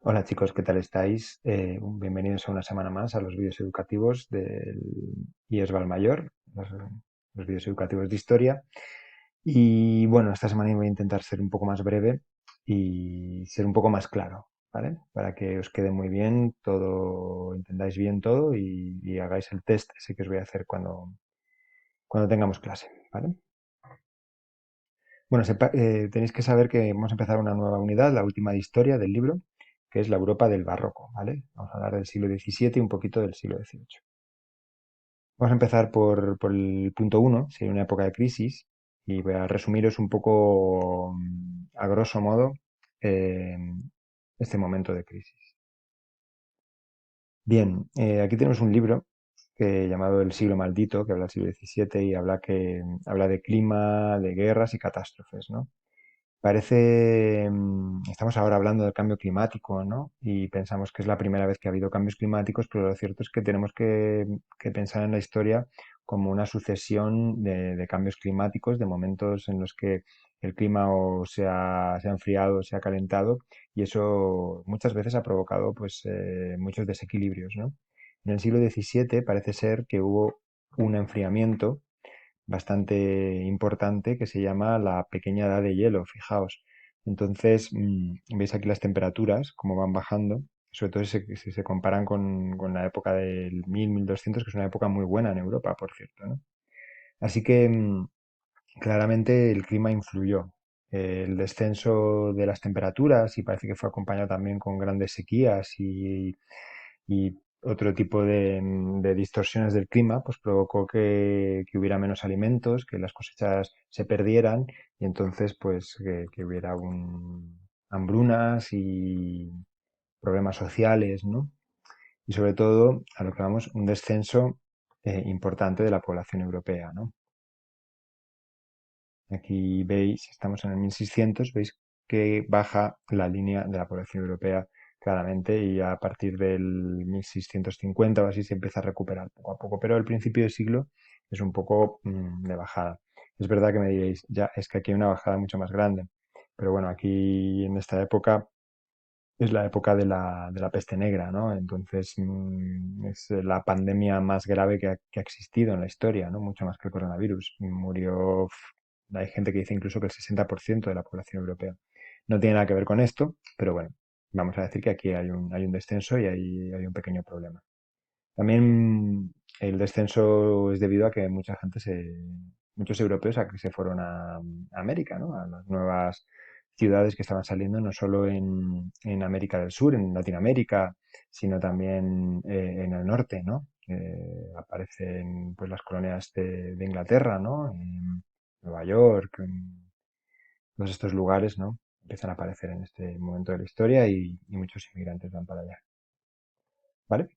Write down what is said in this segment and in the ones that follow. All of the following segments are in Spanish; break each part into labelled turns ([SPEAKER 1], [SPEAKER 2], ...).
[SPEAKER 1] Hola chicos, ¿qué tal estáis? Bienvenidos a una semana más a los vídeos educativos del IES Valmayor, los vídeos educativos de historia. Y bueno, esta semana voy a intentar ser un poco más breve y ser un poco más claro, ¿vale? Para que os quede muy bien todo, entendáis bien todo y hagáis el test ese que os voy a hacer cuando tengamos clase, ¿vale? Bueno, tenéis que saber que vamos a empezar una nueva unidad, la última de historia del libro, que es la Europa del Barroco, ¿vale? Vamos a hablar del siglo XVII y un poquito del siglo XVIII. Vamos a empezar por el punto uno, sería una época de crisis, y voy a resumiros un poco, a grosso modo, eh, este momento de crisis. Bien, aquí tenemos un libro llamado El siglo maldito, que habla del siglo XVII y habla de clima, de guerras y catástrofes, ¿no? Estamos ahora hablando del cambio climático, ¿no? Y pensamos que es la primera vez que ha habido cambios climáticos, pero lo cierto es que tenemos que pensar en la historia como una sucesión de cambios climáticos, de momentos en los que el clima se ha enfriado o se ha calentado, y eso muchas veces ha provocado pues muchos desequilibrios, ¿no? En el siglo XVII parece ser que hubo un enfriamiento bastante importante que se llama la pequeña edad de hielo, fijaos. Entonces, veis aquí las temperaturas, cómo van bajando, sobre todo si se comparan con la época del 1000-1200, que es una época muy buena en Europa, por cierto, ¿no? Así que claramente el clima influyó. El descenso de las temperaturas y parece que fue acompañado también con grandes sequías y otro tipo de distorsiones del clima, pues provocó que hubiera menos alimentos, que las cosechas se perdieran y entonces pues que hubiera hambrunas y problemas sociales, ¿no? Y sobre todo, a lo que vamos, un descenso importante de la población europea, ¿no? Aquí veis, estamos en el 1600, veis que baja la línea de la población europea claramente y a partir del 1650 o así se empieza a recuperar poco a poco, pero el principio del siglo es un poco de bajada. Es verdad que me diréis, ya es que aquí hay una bajada mucho más grande, pero bueno, aquí en esta época es la época de la peste negra, ¿no? Entonces es la pandemia más grave que ha existido en la historia, ¿no? Mucho más que el coronavirus. Murió, hay gente que dice incluso que el 60% de la población europea. No tiene nada que ver con esto, pero bueno, vamos a decir que aquí hay un descenso y hay un pequeño problema. También el descenso es debido a que muchos europeos a que se fueron a América, ¿no? A las nuevas ciudades que estaban saliendo, no solo en América del Sur, en Latinoamérica, sino también en el norte, ¿no? Aparecen pues las colonias de Inglaterra, ¿no? En Nueva York, en todos estos lugares, ¿no? Empiezan a aparecer en este momento de la historia y muchos inmigrantes van para allá, ¿vale?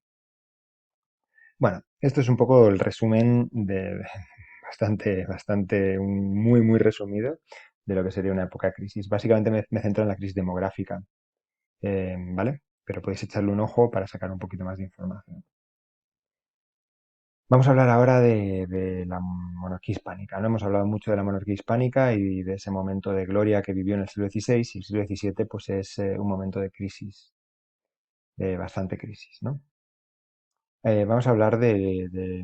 [SPEAKER 1] Bueno, esto es un poco el resumen muy resumido de lo que sería una época de crisis. Básicamente me centro en la crisis demográfica, ¿vale? Pero podéis echarle un ojo para sacar un poquito más de información. Vamos a hablar ahora de la monarquía hispánica. No hemos hablado mucho de la monarquía hispánica y de ese momento de gloria que vivió en el siglo XVI y el siglo XVII, pues es un momento de crisis, de bastante crisis, ¿no? Vamos a hablar de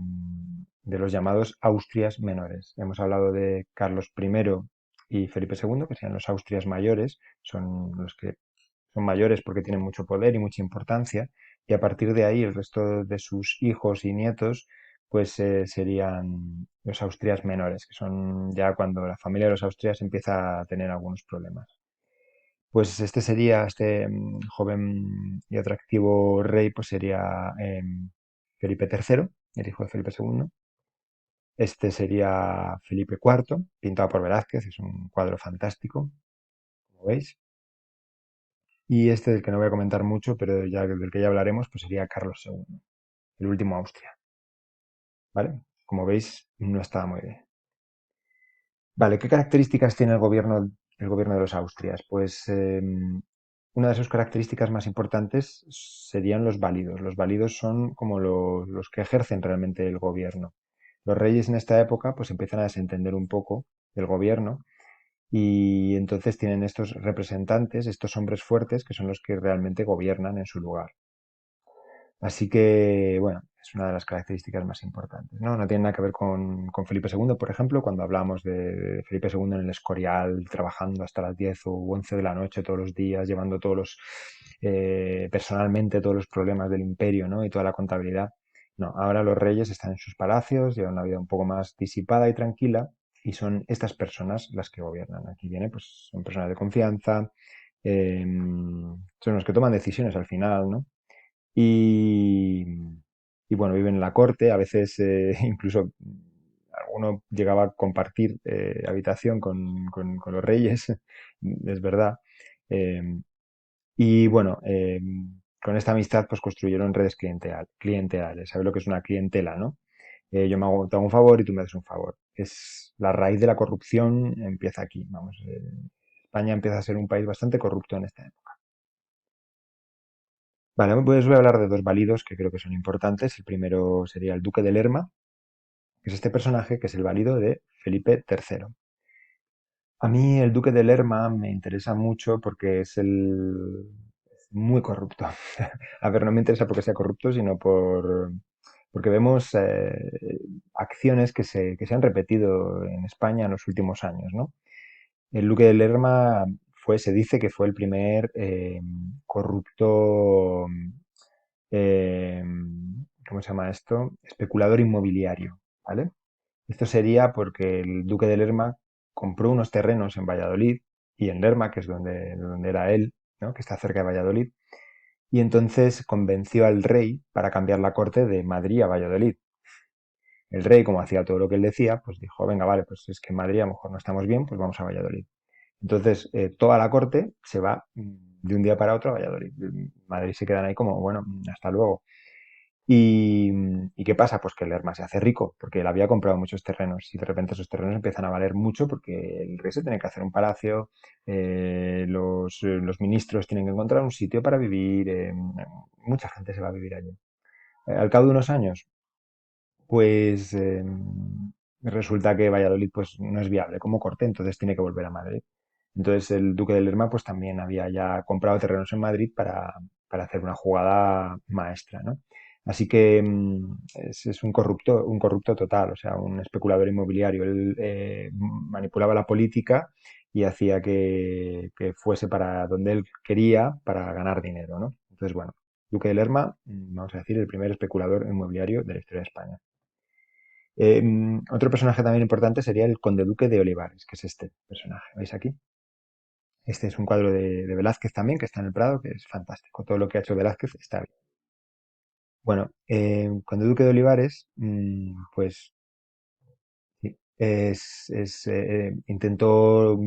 [SPEAKER 1] los llamados Austrias menores. Hemos hablado de Carlos I y Felipe II, que serían los Austrias mayores, son los que son mayores porque tienen mucho poder y mucha importancia, y a partir de ahí el resto de sus hijos y nietos pues serían los Austrias menores, que son ya cuando la familia de los Austrias empieza a tener algunos problemas. Pues este joven y atractivo rey, pues sería Felipe III, el hijo de Felipe II. Este sería Felipe IV, pintado por Velázquez, es un cuadro fantástico, como veis. Y este del que no voy a comentar mucho, pero ya del que ya hablaremos, pues sería Carlos II, el último Austria, ¿vale? Como veis, no estaba muy bien. Vale, ¿qué características tiene el gobierno de los Austrias? Pues una de sus características más importantes serían los válidos. Los válidos son como los que ejercen realmente el gobierno. Los reyes en esta época pues empiezan a desentender un poco del gobierno y entonces tienen estos representantes, estos hombres fuertes, que son los que realmente gobiernan en su lugar. Así que, bueno, es una de las características más importantes, ¿no? No tiene nada que ver con Felipe II, por ejemplo, cuando hablamos de Felipe II en el Escorial, trabajando hasta las 10 o 11 de la noche todos los días, llevando personalmente todos los problemas del imperio, ¿no? Y toda la contabilidad. No, ahora los reyes están en sus palacios, llevan una vida un poco más disipada y tranquila, y son estas personas las que gobiernan. Aquí viene, pues, son personas de confianza, son los que toman decisiones al final, ¿no? Y, y bueno, viven en la corte, a veces incluso alguno llegaba a compartir habitación con los reyes, es verdad. Eh, y bueno, con esta amistad pues construyeron redes clientelares. ¿Sabes lo que es una clientela, no? Te hago un favor y tú me haces un favor. Es la raíz de la corrupción empieza aquí. Vamos, España empieza a ser un país bastante corrupto en esta época. Vale, pues voy a hablar de dos válidos que creo que son importantes. El primero sería el Duque de Lerma, que es este personaje que es el válido de Felipe III. A mí el Duque de Lerma me interesa mucho porque es muy corrupto. A ver, no me interesa porque sea corrupto, sino porque vemos acciones que se han repetido en España en los últimos años, ¿no? El Duque de Lerma se dice que fue el primer corrupto, eh, ¿cómo se llama esto? Especulador inmobiliario, ¿vale? Esto sería porque el duque de Lerma compró unos terrenos en Valladolid y en Lerma, que es donde era él, ¿no? Que está cerca de Valladolid, y entonces convenció al rey para cambiar la corte de Madrid a Valladolid. El rey, como hacía todo lo que él decía, pues dijo, venga, vale, pues es que en Madrid a lo mejor no estamos bien, pues vamos a Valladolid. Entonces, toda la corte se va de un día para otro a Valladolid. Madrid se quedan ahí como, bueno, hasta luego. Y, ¿Y qué pasa? Pues que Lerma se hace rico, porque él había comprado muchos terrenos y de repente esos terrenos empiezan a valer mucho porque el rey se tiene que hacer un palacio, los ministros tienen que encontrar un sitio para vivir, mucha gente se va a vivir allí. Al cabo de unos años, pues resulta que Valladolid pues no es viable como corte, entonces tiene que volver a Madrid. Entonces el duque de Lerma pues también había ya comprado terrenos en Madrid para hacer una jugada maestra, ¿no? Así que es un corrupto total, o sea, un especulador inmobiliario. Él manipulaba la política y hacía que fuese para donde él quería para ganar dinero, ¿no? Entonces, bueno, Duque de Lerma, vamos a decir, el primer especulador inmobiliario de la historia de España. Otro personaje también importante sería el conde duque de Olivares, que es este personaje. ¿Veis aquí? Este es un cuadro de Velázquez también, que está en el Prado, que es fantástico. Todo lo que ha hecho Velázquez está bien. Bueno, conde duque de Olivares, pues sí, intentó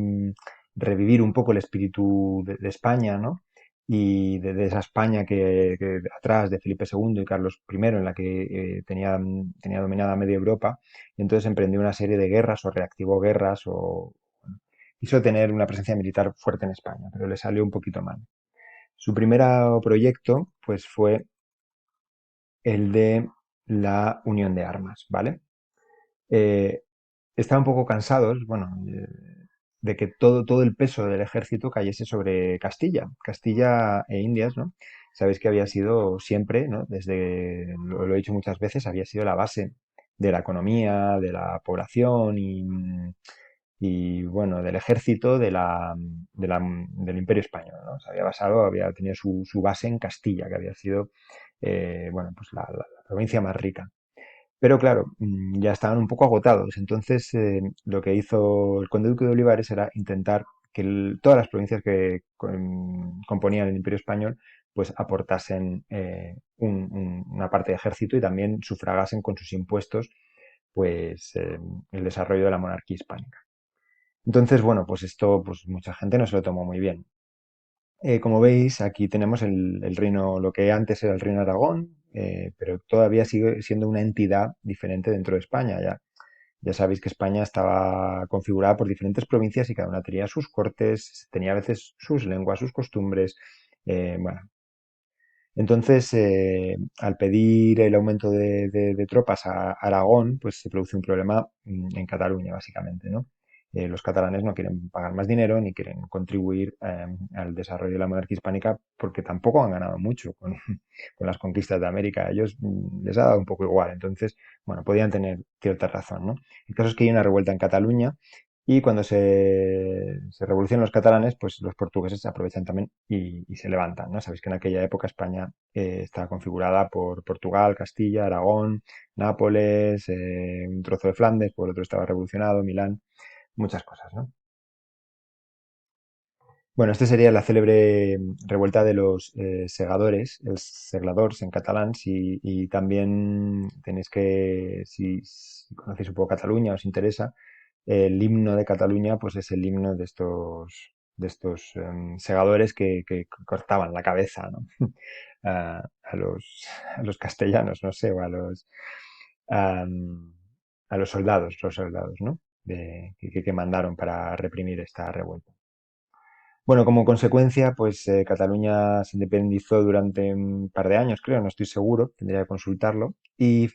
[SPEAKER 1] revivir un poco el espíritu de España, ¿no? Y de esa España que atrás de Felipe II y Carlos I, en la que tenía dominada media Europa, y entonces emprendió una serie de guerras o reactivó guerras o bueno, quiso tener una presencia militar fuerte en España, pero le salió un poquito mal. Su primer proyecto, pues, fue el de la unión de armas, ¿vale? Eh, Estaban un poco cansados, bueno, de que todo el peso del ejército cayese sobre Castilla, Castilla e Indias, ¿no? Sabéis que había sido siempre, ¿no? Desde, lo he dicho muchas veces, había sido la base de la economía, de la población y bueno, del ejército del Imperio Español, ¿no? Se había basado, había tenido su base en Castilla, que había sido, bueno, pues la provincia más rica. Pero claro, ya estaban un poco agotados. Entonces, lo que hizo el conde duque de Olivares era intentar que todas las provincias que componían el Imperio Español pues aportasen una parte de ejército y también sufragasen con sus impuestos pues el desarrollo de la monarquía hispánica. Entonces, bueno, pues esto pues mucha gente no se lo tomó muy bien. Como veis, aquí tenemos el reino, lo que antes era el reino de Aragón, pero todavía sigue siendo una entidad diferente dentro de España. Ya sabéis que España estaba configurada por diferentes provincias y cada una tenía sus cortes, tenía a veces sus lenguas, sus costumbres. Bueno, entonces, al pedir el aumento de tropas a Aragón, pues se produce un problema en Cataluña, básicamente, ¿no? los catalanes no quieren pagar más dinero ni quieren contribuir al desarrollo de la monarquía hispánica porque tampoco han ganado mucho con las conquistas de América. A ellos les ha dado un poco igual. Entonces, bueno, podían tener cierta razón, ¿no? El caso es que hay una revuelta en Cataluña y cuando se revolucionan los catalanes, pues los portugueses se aprovechan también y se levantan, ¿no? Sabéis que en aquella época España estaba configurada por Portugal, Castilla, Aragón, Nápoles, un trozo de Flandes, por otro estaba revolucionado, Milán, muchas cosas, ¿no? Bueno, este sería la célebre revuelta de los segadores, el segladors en catalán, y también tenéis que, si conocéis un poco Cataluña, os interesa, el himno de Cataluña, pues es el himno de estos segadores que cortaban la cabeza, ¿no? a los castellanos, no sé, o am, a los soldados, ¿no? Que mandaron para reprimir esta revuelta. Bueno, como consecuencia, pues Cataluña se independizó durante un par de años, creo, no estoy seguro, tendría que consultarlo, y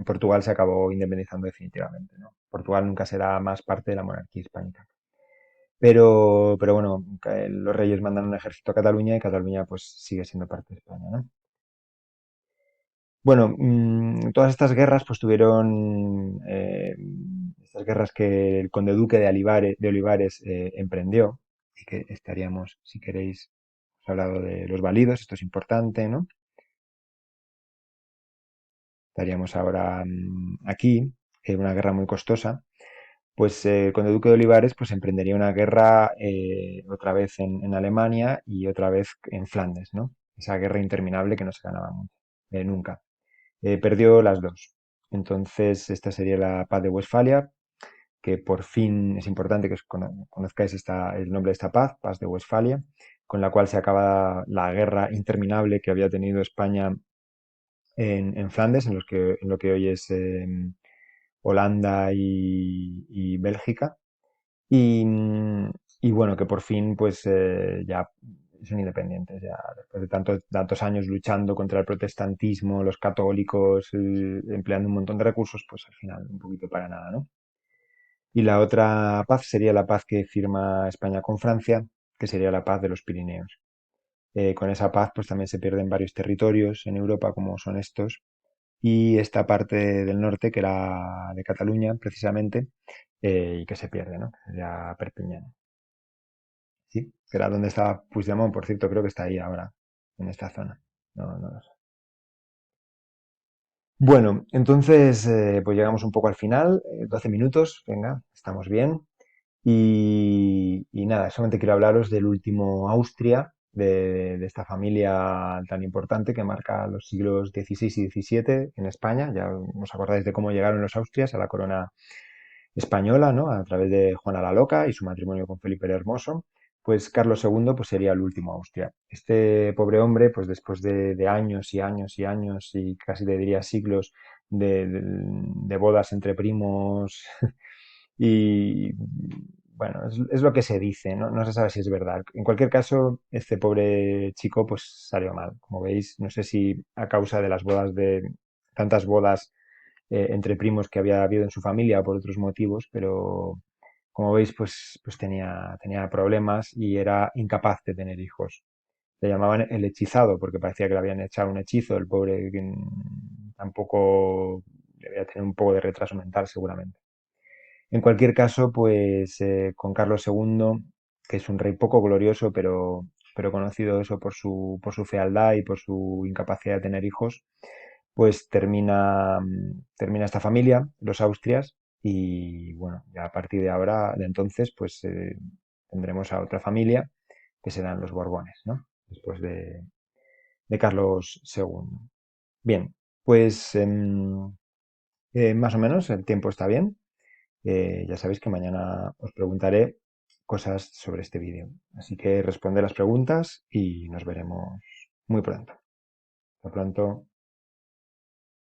[SPEAKER 1] Portugal se acabó independizando definitivamente, ¿no? Portugal nunca será más parte de la monarquía hispánica. Pero bueno, los reyes mandan un ejército a Cataluña y Cataluña pues sigue siendo parte de España, ¿no? Bueno, todas estas guerras pues tuvieron estas guerras que el conde duque de Olivares emprendió y que estaríamos, si queréis, os he hablado de los válidos, esto es importante, ¿no? Estaríamos ahora aquí, una guerra muy costosa. Pues el conde duque de Olivares pues emprendería una guerra otra vez en Alemania y otra vez en Flandes, ¿no? Esa guerra interminable que no se ganaba nunca. Perdió las dos. Entonces, esta sería la paz de Westfalia, que por fin es importante que conozcáis el nombre de esta paz, paz de Westfalia, con la cual se acaba la guerra interminable que había tenido España en Flandes, en lo que hoy es Holanda y Bélgica. Y, y bueno, que por fin pues ya son independientes, ya después de tantos años luchando contra el protestantismo, los católicos, empleando un montón de recursos, pues al final un poquito para nada, ¿no? Y la otra paz sería la paz que firma España con Francia, que sería la paz de los Pirineos. Con esa paz pues también se pierden varios territorios en Europa como son estos y esta parte del norte que era de Cataluña precisamente y que se pierde, ¿no? Ya Perpiñán. Sí, que era donde estaba Puigdemont, por cierto, creo que está ahí ahora, en esta zona. No, no lo sé. Bueno, entonces, pues llegamos un poco al final, 12 minutos, venga, estamos bien. Y nada, solamente quiero hablaros del último Austria, de esta familia tan importante que marca los siglos XVI y XVII en España. Ya os acordáis de cómo llegaron los Austrias a la corona española, ¿no? A través de Juana la Loca y su matrimonio con Felipe el Hermoso, pues Carlos II pues sería el último Austria. Este pobre hombre, pues después de años y años y años y casi te diría siglos de bodas entre primos y bueno, es lo que se dice, ¿no? No se sabe si es verdad. En cualquier caso, este pobre chico pues salió mal. Como veis, no sé si a causa de las bodas de tantas bodas entre primos que había habido en su familia o por otros motivos, pero como veis, pues tenía problemas y era incapaz de tener hijos. Le llamaban el hechizado porque parecía que le habían echado un hechizo. El pobre que tampoco debía tener un poco de retraso mental seguramente. En cualquier caso, pues con Carlos II, que es un rey poco glorioso, pero conocido eso por su fealdad y por su incapacidad de tener hijos, pues termina esta familia, los Austrias, y bueno, ya a partir de ahora, de entonces, pues tendremos a otra familia, que serán los Borbones, ¿no? Después de Carlos II. Bien, pues más o menos el tiempo está bien. Ya sabéis que mañana os preguntaré cosas sobre este vídeo. Así que responde las preguntas y nos veremos muy pronto. Hasta pronto.